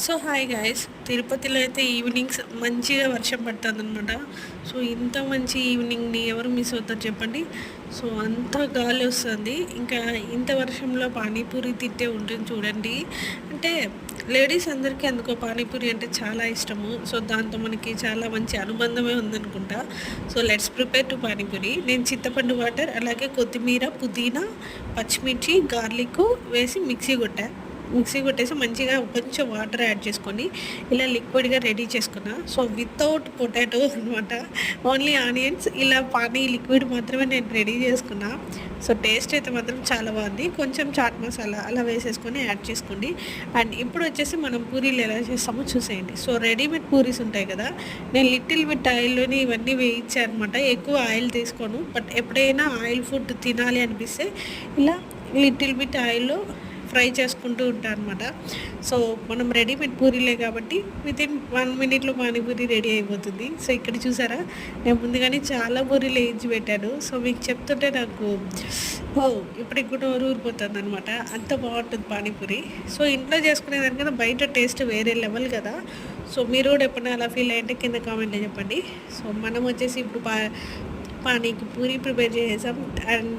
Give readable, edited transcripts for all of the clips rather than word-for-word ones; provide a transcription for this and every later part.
So hi guys, తిరుపతిలో అయితే evenings మంచిగా వర్షం పడుతుందన్నమాట. సో ఇంత మంచి ఈవినింగ్ని ఎవరు మిస్ అవుతారు చెప్పండి. సో అంత గాలి వస్తుంది. ఇంకా ఇంత వర్షంలో పానీపూరి తింటే ఉంటుంది చూడండి. అంటే లేడీస్ అందరికీ అందుకో పానీపూరి అంటే చాలా ఇష్టము. సో దాంతో మనకి చాలా మంచి అనుబంధమే ఉందనుకుంటా. So let's prepare to panipuri. నేను చింతపండు వాటర్, అలాగే కొత్తిమీర, పుదీనా, పచ్చిమిర్చి, గార్లిక్ వేసి మిక్సీ కొట్టేసి మంచిగా కొంచెం వాటర్ యాడ్ చేసుకొని ఇలా లిక్విడ్గా రెడీ చేసుకున్నా. సో వితౌట్ పొటాటో అనమాట, ఓన్లీ ఆనియన్స్, ఇలా పానీ లిక్విడ్ మాత్రమే నేను రెడీ చేసుకున్నా. సో టేస్ట్ అయితే మాత్రం చాలా బాగుంది. కొంచెం చాట్ మసాలా అలా వేసేసుకొని యాడ్ చేసుకోండి. అండ్ ఇప్పుడు వచ్చేసి మనం పూరీలు ఎలా చేస్తామో చూసేయండి. సో రెడీమేడ్ పూరీస్ ఉంటాయి కదా, నేను లిటిల్ బిట్ ఆయిల్లోని ఇవన్నీ వేయించాను అనమాట. ఎక్కువ ఆయిల్ తీసుకోను, బట్ ఎప్పుడైనా ఆయిల్ ఫుడ్ తినాలి అనిపిస్తే ఇలా లిటిల్ బిట్ ఆయిల్లో ఫ్రై చేసుకుంటూ ఉంటాను అనమాట. సో మనం రెడీమేడ్ పూరీలే కాబట్టి వితిన్ 1 మినిట్లో పానీపూరి రెడీ అయిపోతుంది. సో ఇక్కడ చూసారా, నేను ముందుగానే చాలా పూరీలు వేయించి పెట్టాను. సో మీకు చెప్తుంటే నాకు ఇప్పటికి కూడా ఊరిపోతుంది అనమాట. అంత బాగుంటుంది పానీపూరి. సో ఇంట్లో చేసుకునేదానికన్నా బయట టేస్ట్ వేరే లెవెల్ కదా. సో మీరు కూడా ఎప్పుడైనా అలా ఫీల్ అయ్యంటే కింద కామెంట్లో చెప్పండి. సో మనం వచ్చేసి ఇప్పుడు పానీకి పూరి ప్రిపేర్ చేసాం. అండ్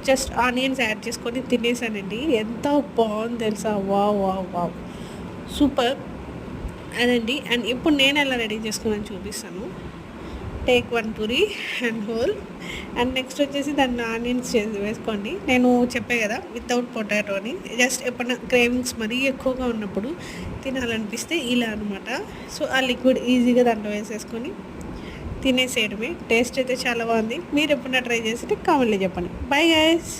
జస్ట్ ఆనియన్స్ యాడ్ చేసుకొని తినేసానండి. ఎంత బాగుంది తెలుసా, వావ్ వావ్ వావ్, సూపర్ అదండి. అండ్ ఇప్పుడు నేను ఎలా రెడీ చేసుకున్నాను చూపిస్తాను. Take 1 puri and whole. And next వచ్చేసి దాన్ని ఆనియన్స్ వేసుకోండి. నేను చెప్పే కదా వితౌట్ పొటాటోని, జస్ట్ ఎప్పుడైనా క్రేవింగ్స్ మరీ ఎక్కువగా ఉన్నప్పుడు తినాలనిపిస్తే ఇలా అనమాట. సో ఆ లిక్విడ్ ఈజీగా దాంట్లో వేసేసుకొని తినేసేయడమే. టేస్ట్ అయితే చాలా బాగుంది. మీరు ఎప్పుడైనా ట్రై చేస్తే కామెంట్లో చెప్పండి. Bye guys.